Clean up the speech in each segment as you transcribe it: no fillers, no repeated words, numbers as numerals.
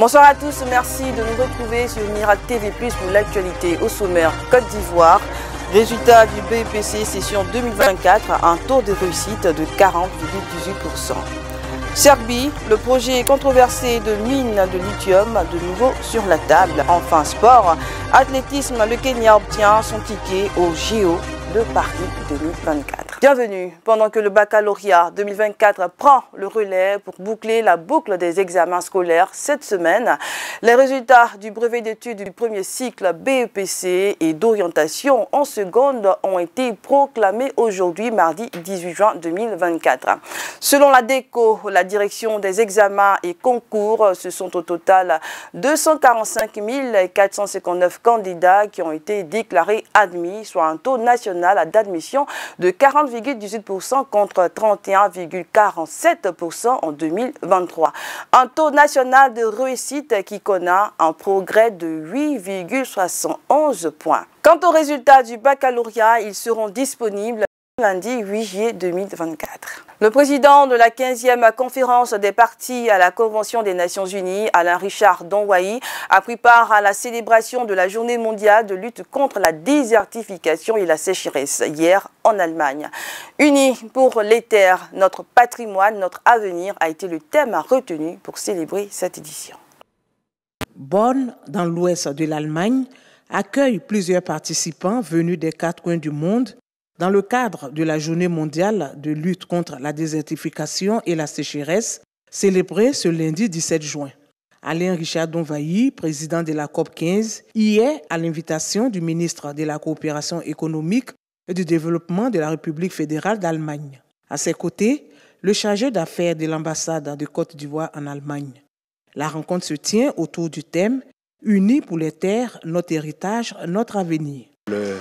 Bonsoir à tous, merci de nous retrouver sur Miracle TV+ pour l'actualité. Au sommaire, Côte d'Ivoire, résultat du BEPC session 2024, un taux de réussite de 40,18%. Serbie, le projet controversé de mine de lithium de nouveau sur la table. Enfin, sport, athlétisme, le Kenya obtient son ticket au JO de Paris 2024. Bienvenue. Pendant que le baccalauréat 2024 prend le relais pour boucler la boucle des examens scolaires cette semaine, les résultats du brevet d'études du premier cycle BEPC et d'orientation en seconde ont été proclamés aujourd'hui, mardi 18 juin 2024. Selon la DECO, la direction des examens et concours, ce sont au total 245 459 candidats qui ont été déclarés admis, soit un taux national d'admission de 40,18% contre 31,47% en 2023. Un taux national de réussite qui connaît un progrès de 8,71 points. Quant aux résultats du baccalauréat, ils seront disponibles lundi 8 juillet 2024. Le président de la 15e conférence des partis à la Convention des Nations Unies, Alain Richard Donwayi, a pris part à la célébration de la Journée mondiale de lutte contre la désertification et la sécheresse hier en Allemagne. Unis pour les terres, notre patrimoine, notre avenir a été le thème retenu pour célébrer cette édition. Bonn, dans l'ouest de l'Allemagne, accueille plusieurs participants venus des 4 coins du monde dans le cadre de la Journée mondiale de lutte contre la désertification et la sécheresse, célébrée ce lundi 17 juin. Alain Richard Donwayi, président de la COP 15, y est à l'invitation du ministre de la Coopération économique et du développement de la République fédérale d'Allemagne. À ses côtés, le chargé d'affaires de l'ambassade de Côte d'Ivoire en Allemagne. La rencontre se tient autour du thème « Unis pour les terres, notre héritage, notre avenir ». Le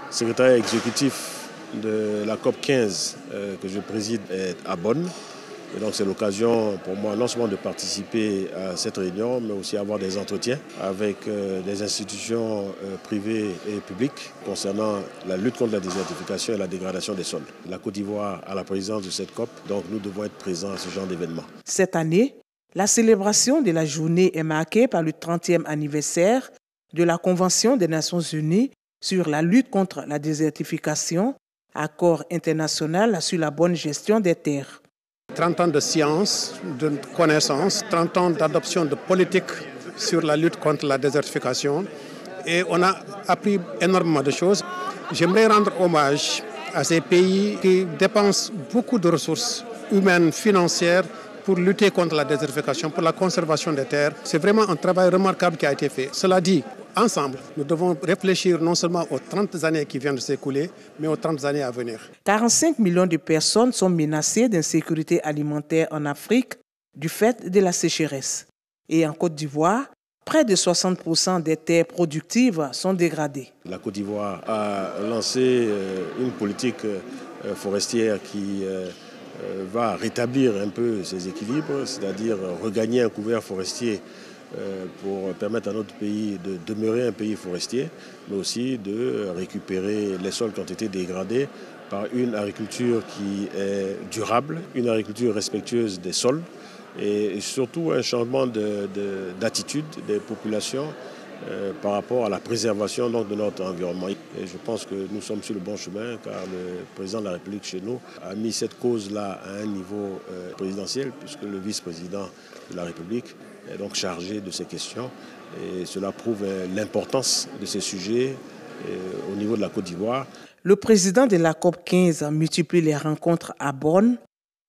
secrétaire exécutif de la COP 15 que je préside est à Bonn. Et donc c'est l'occasion pour moi non seulement de participer à cette réunion, mais aussi avoir des entretiens avec des institutions privées et publiques concernant la lutte contre la désertification et la dégradation des sols. La Côte d'Ivoire a la présidence de cette COP, donc nous devons être présents à ce genre d'événement. Cette année, la célébration de la journée est marquée par le 30e anniversaire de la Convention des Nations Unies sur la lutte contre la désertification, accord international sur la bonne gestion des terres. 30 ans de science, de connaissances, 30 ans d'adoption de politiques sur la lutte contre la désertification et on a appris énormément de choses. J'aimerais rendre hommage à ces pays qui dépensent beaucoup de ressources humaines, financières pour lutter contre la désertification, pour la conservation des terres. C'est vraiment un travail remarquable qui a été fait. Cela dit, ensemble, nous devons réfléchir non seulement aux 30 années qui viennent de s'écouler, mais aux 30 années à venir. 45 millions de personnes sont menacées d'insécurité alimentaire en Afrique du fait de la sécheresse. Et en Côte d'Ivoire, près de 60% des terres productives sont dégradées. La Côte d'Ivoire a lancé une politique forestière qui va rétablir un peu ses équilibres, c'est-à-dire regagner un couvert forestier pour permettre à notre pays de demeurer un pays forestier, mais aussi de récupérer les sols qui ont été dégradés par une agriculture qui est durable, une agriculture respectueuse des sols et surtout un changement d'attitude des populations par rapport à la préservation donc, de notre environnement. Et je pense que nous sommes sur le bon chemin car le président de la République chez nous a mis cette cause-là à un niveau présidentiel puisque le vice-président de la République est donc chargé de ces questions et cela prouve l'importance de ces sujets au niveau de la Côte d'Ivoire. Le président de la COP 15 multiplie les rencontres à Bonn.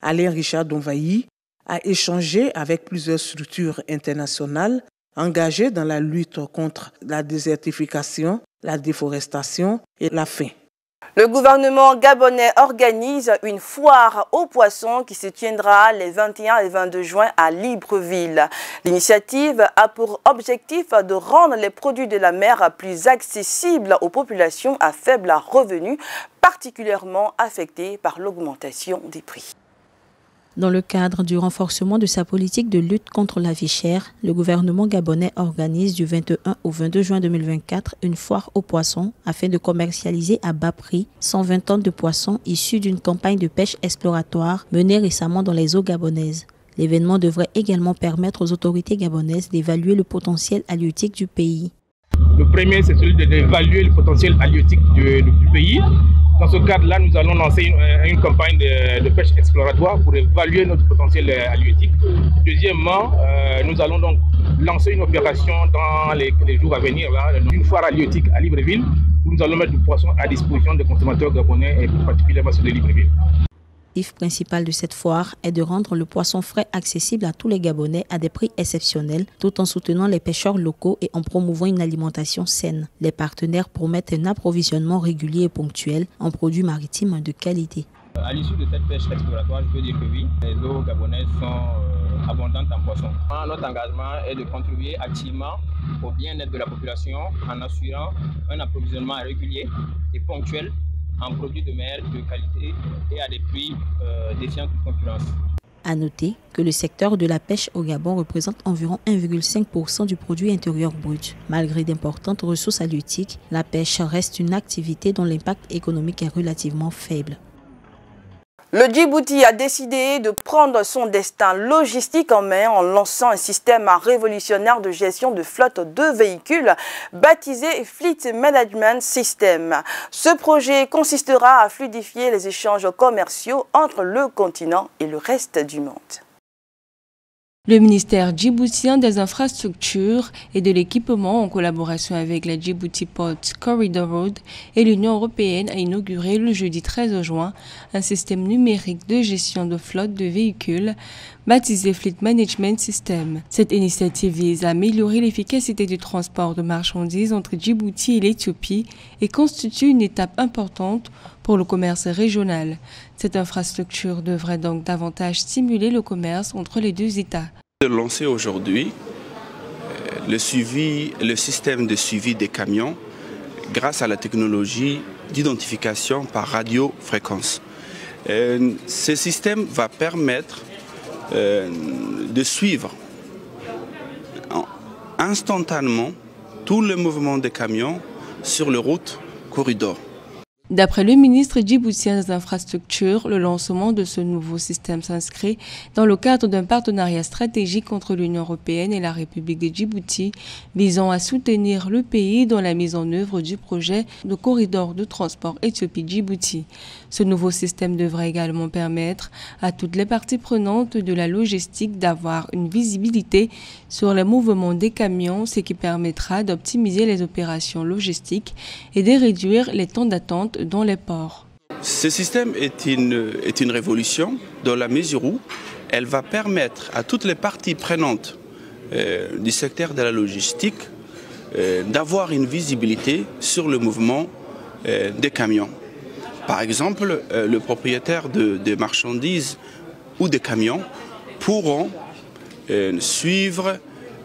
Alain Richard Donwayi a échangé avec plusieurs structures internationales engagées dans la lutte contre la désertification, la déforestation et la faim. Le gouvernement gabonais organise une foire aux poissons qui se tiendra les 21 et 22 juin à Libreville. L'initiative a pour objectif de rendre les produits de la mer plus accessibles aux populations à faible revenu, particulièrement affectées par l'augmentation des prix. Dans le cadre du renforcement de sa politique de lutte contre la vie chère, le gouvernement gabonais organise du 21 au 22 juin 2024 une foire aux poissons afin de commercialiser à bas prix 120 tonnes de poissons issus d'une campagne de pêche exploratoire menée récemment dans les eaux gabonaises. L'événement devrait également permettre aux autorités gabonaises d'évaluer le potentiel halieutique du pays. Le premier, c'est celui d'évaluer le potentiel halieutique du pays. Dans ce cadre-là, nous allons lancer une campagne de pêche exploratoire pour évaluer notre potentiel halieutique. Deuxièmement, nous allons donc lancer une opération dans les jours à venir, une foire halieutique à Libreville, où nous allons mettre du poisson à disposition des consommateurs gabonais et plus particulièrement ceux de Libreville. L'objectif principal de cette foire est de rendre le poisson frais accessible à tous les Gabonais à des prix exceptionnels, tout en soutenant les pêcheurs locaux et en promouvant une alimentation saine. Les partenaires promettent un approvisionnement régulier et ponctuel en produits maritimes de qualité. À l'issue de cette pêche exploratoire, je peux dire que oui, les eaux gabonaises sont abondantes en poissons. Notre engagement est de contribuer activement au bien-être de la population en assurant un approvisionnement régulier et ponctuel en produits de mer de qualité et à des prix défiant toute concurrence. À noter que le secteur de la pêche au Gabon représente environ 1,5% du produit intérieur brut. Malgré d'importantes ressources halieutiques, la pêche reste une activité dont l'impact économique est relativement faible. Le Djibouti a décidé de prendre son destin logistique en main en lançant un système révolutionnaire de gestion de flotte de véhicules baptisé Fleet Management System. Ce projet consistera à fluidifier les échanges commerciaux entre le continent et le reste du monde. Le ministère djiboutien des infrastructures et de l'équipement, en collaboration avec la Djibouti Port Corridor Road et l'Union européenne, a inauguré le jeudi 13 juin un système numérique de gestion de flotte de véhicules baptisé Fleet Management System. Cette initiative vise à améliorer l'efficacité du transport de marchandises entre Djibouti et l'Éthiopie et constitue une étape importante pour le commerce régional. Cette infrastructure devrait donc davantage stimuler le commerce entre les deux États. De lancer aujourd'hui le système de suivi des camions grâce à la technologie d'identification par radiofréquence. Ce système va permettre de suivre instantanément tout le mouvement des camions sur les routes corridors. D'après le ministre djiboutien des infrastructures, le lancement de ce nouveau système s'inscrit dans le cadre d'un partenariat stratégique entre l'Union européenne et la République de Djibouti, visant à soutenir le pays dans la mise en œuvre du projet de corridor de transport Éthiopie-Djibouti. Ce nouveau système devrait également permettre à toutes les parties prenantes de la logistique d'avoir une visibilité sur les mouvements des camions, ce qui permettra d'optimiser les opérations logistiques et de réduire les temps d'attente dans les ports. Ce système est une révolution dans la mesure où elle va permettre à toutes les parties prenantes du secteur de la logistique d'avoir une visibilité sur le mouvement des camions. Par exemple, le propriétaire de marchandises ou de camions pourront suivre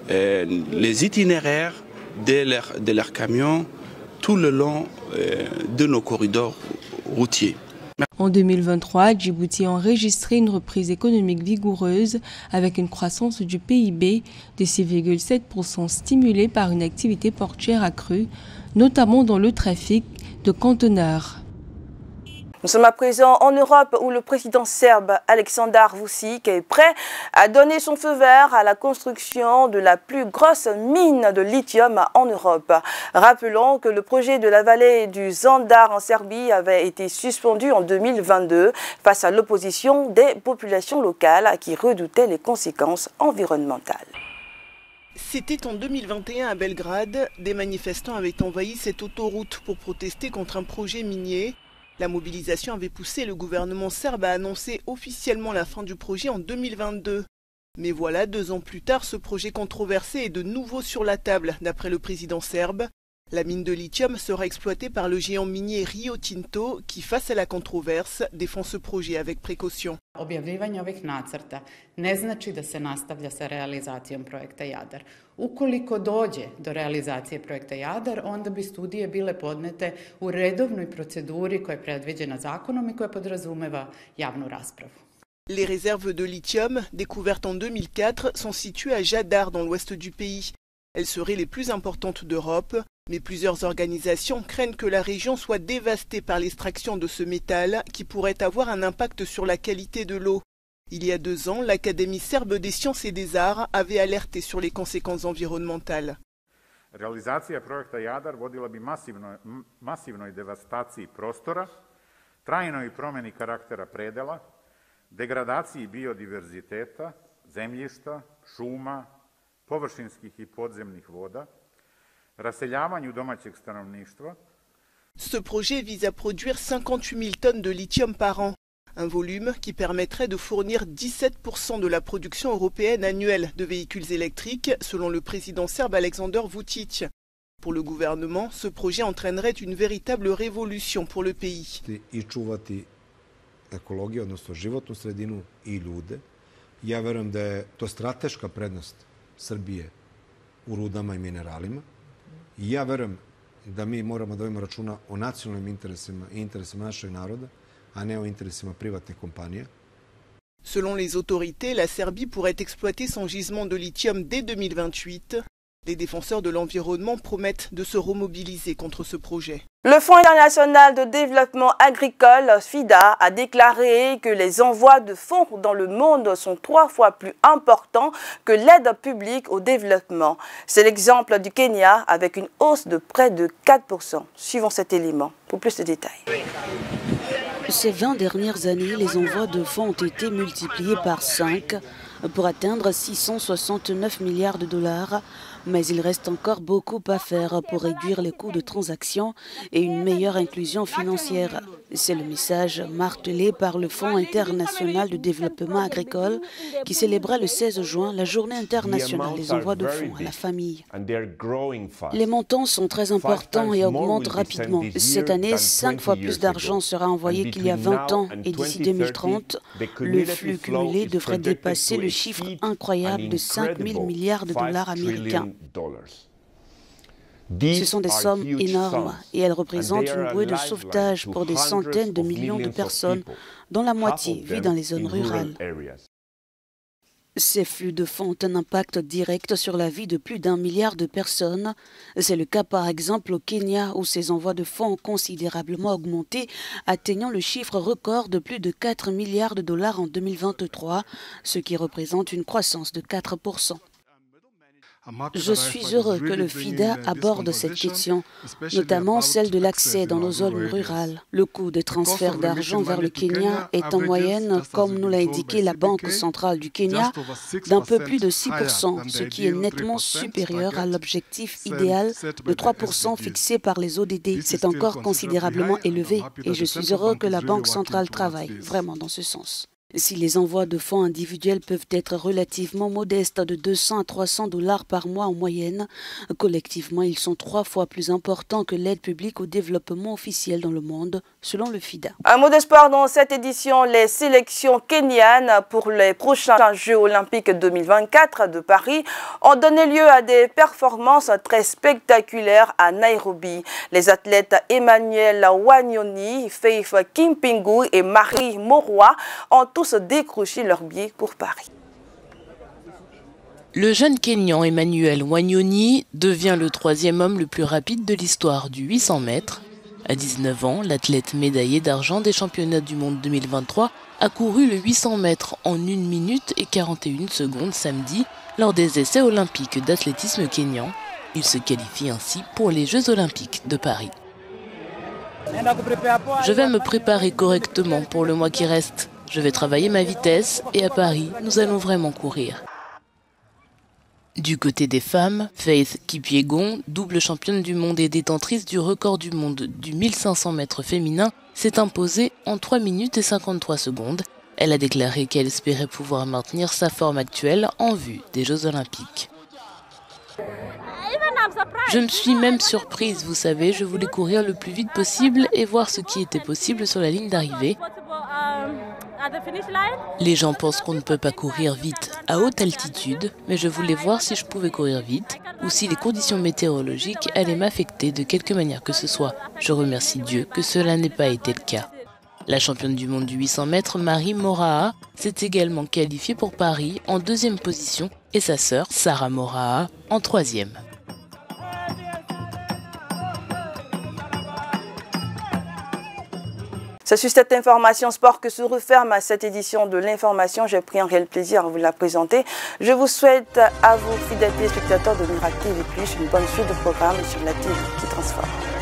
les itinéraires de leurs camions tout le long de nos corridors routiers. En 2023, Djibouti a enregistré une reprise économique vigoureuse avec une croissance du PIB de 6,7% stimulée par une activité portuaire accrue, notamment dans le trafic de conteneurs. Nous sommes à présent en Europe où le président serbe Aleksandar Vučić est prêt à donner son feu vert à la construction de la plus grosse mine de lithium en Europe. Rappelons que le projet de la vallée du Zandar en Serbie avait été suspendu en 2022 face à l'opposition des populations locales qui redoutaient les conséquences environnementales. C'était en 2021 à Belgrade. Des manifestants avaient envahi cette autoroute pour protester contre un projet minier. La mobilisation avait poussé le gouvernement serbe à annoncer officiellement la fin du projet en 2022. Mais voilà, 2 ans plus tard, ce projet controversé est de nouveau sur la table, d'après le président serbe. La mine de lithium sera exploitée par le géant minier Rio Tinto, qui, face à la controverse, défend ce projet avec précaution. Objavljivanje ovih nacrta ne znači da se nastavlja sa realizacijom projekta Jadar. Ukoliko dođe do realizacije projekta Jadar, onda bi studije bile podnete u redovnoj proceduri koja je predviđena zakonom i koja podrazumeva javnu raspravu. Les réserves de lithium, découvertes en 2004, sont situées à Jadar, dans l'ouest du pays. Elles seraient les plus importantes d'Europe, mais plusieurs organisations craignent que la région soit dévastée par l'extraction de ce métal qui pourrait avoir un impact sur la qualité de l'eau. Il y a 2 ans, l'Académie serbe des sciences et des arts avait alerté sur les conséquences environnementales. Realizacija projekta Jadar vodila bi masivnoj devastaciji prostora, trajnoj promjeni karaktera predela, degradaciji biodiverziteta, zemljišta, šuma, površinskih i podzemnih voda, raseljavanju domaćeg stanovništva. Ce projet vise à produire 58 000 tonnes de lithium par an, un volume qui permettrait de fournir 17% de la production européenne annuelle de véhicules électriques, selon le président serbe Aleksandar Vučić. Pour le gouvernement, ce projet entraînerait une véritable révolution pour le pays. Ekologiju, odnosno životnu sredinu i ljude. Ja verujem da je to strateška prednost Srbije u rudama i mineralima. I ja verujem da mi moramo da vodimo računa o nacionalnim interesima i interesima našeg naroda, a ne o interesima privatnih kompanija. Selon les autorités, la Serbie pourrait exploiter son gisement de lithium dès 2028. Les défenseurs de l'environnement promettent de se remobiliser contre ce projet. Le Fonds international de développement agricole, FIDA, a déclaré que les envois de fonds dans le monde sont 3 fois plus importants que l'aide publique au développement. C'est l'exemple du Kenya avec une hausse de près de 4%. Suivons cet élément pour plus de détails. Ces 20 dernières années, les envois de fonds ont été multipliés par 5 pour atteindre 669 milliards de dollars. Mais il reste encore beaucoup à faire pour réduire les coûts de transaction et une meilleure inclusion financière. C'est le message martelé par le Fonds international de développement agricole qui célébrait le 16 juin la journée internationale des envois de fonds à la famille. Les montants sont très importants et augmentent rapidement. Cette année, 5 fois plus d'argent sera envoyé qu'il y a 20 ans et d'ici 2030, le flux cumulé devrait dépasser le chiffre incroyable de 5 000 milliards de dollars américains. Ce sont des sommes énormes et elles représentent une bouée de sauvetage pour des centaines de millions de personnes, dont la moitié vit dans les zones rurales. Ces flux de fonds ont un impact direct sur la vie de plus d'1 milliard de personnes. C'est le cas par exemple au Kenya où ces envois de fonds ont considérablement augmenté, atteignant le chiffre record de plus de 4 milliards de dollars en 2023, ce qui représente une croissance de 4%. Je suis heureux que le FIDA aborde cette question, notamment celle de l'accès dans nos zones rurales. Le coût des transferts d'argent vers le Kenya est en moyenne, comme nous l'a indiqué la Banque centrale du Kenya, d'un peu plus de 6%, ce qui est nettement supérieur à l'objectif idéal de 3% fixé par les ODD. C'est encore considérablement élevé et je suis heureux que la Banque centrale travaille vraiment dans ce sens. Si les envois de fonds individuels peuvent être relativement modestes de 200 à 300 dollars par mois en moyenne, collectivement, ils sont 3 fois plus importants que l'aide publique au développement officiel dans le monde, selon le FIDA. Un mot de sport dans cette édition, les sélections kenyanes pour les prochains Jeux olympiques 2024 de Paris ont donné lieu à des performances très spectaculaires à Nairobi. Les athlètes Emmanuel Wanyoni, Faith Kimpingu et Marie Moroa ont tous décroché leur billet pour Paris. Le jeune Kenyan Emmanuel Wanyoni devient le 3e homme le plus rapide de l'histoire du 800 mètres. À 19 ans, l'athlète médaillé d'argent des championnats du monde 2023 a couru le 800 mètres en 1 minute et 41 secondes samedi lors des essais olympiques d'athlétisme kényan. Il se qualifie ainsi pour les Jeux olympiques de Paris. Je vais me préparer correctement pour le mois qui reste. Je vais travailler ma vitesse et à Paris, nous allons vraiment courir. Du côté des femmes, Faith Kipyegon, double championne du monde et détentrice du record du monde du 1500 mètres féminin, s'est imposée en 3 minutes et 53 secondes. Elle a déclaré qu'elle espérait pouvoir maintenir sa forme actuelle en vue des Jeux olympiques. Je me suis même surprise, vous savez, je voulais courir le plus vite possible et voir ce qui était possible sur la ligne d'arrivée. Les gens pensent qu'on ne peut pas courir vite à haute altitude, mais je voulais voir si je pouvais courir vite ou si les conditions météorologiques allaient m'affecter de quelque manière que ce soit. Je remercie Dieu que cela n'ait pas été le cas. La championne du monde du 800 mètres, Marie Moroa, s'est également qualifiée pour Paris en 2e position et sa sœur, Sarah Moroa, en 3e. C'est sur cette information sport que se referme cette édition de l'information. J'ai pris un réel plaisir à vous la présenter. Je vous souhaite à vous, fidèles téléspectateurs de Miracle TV+, une bonne suite de programmes sur la TV qui transforme.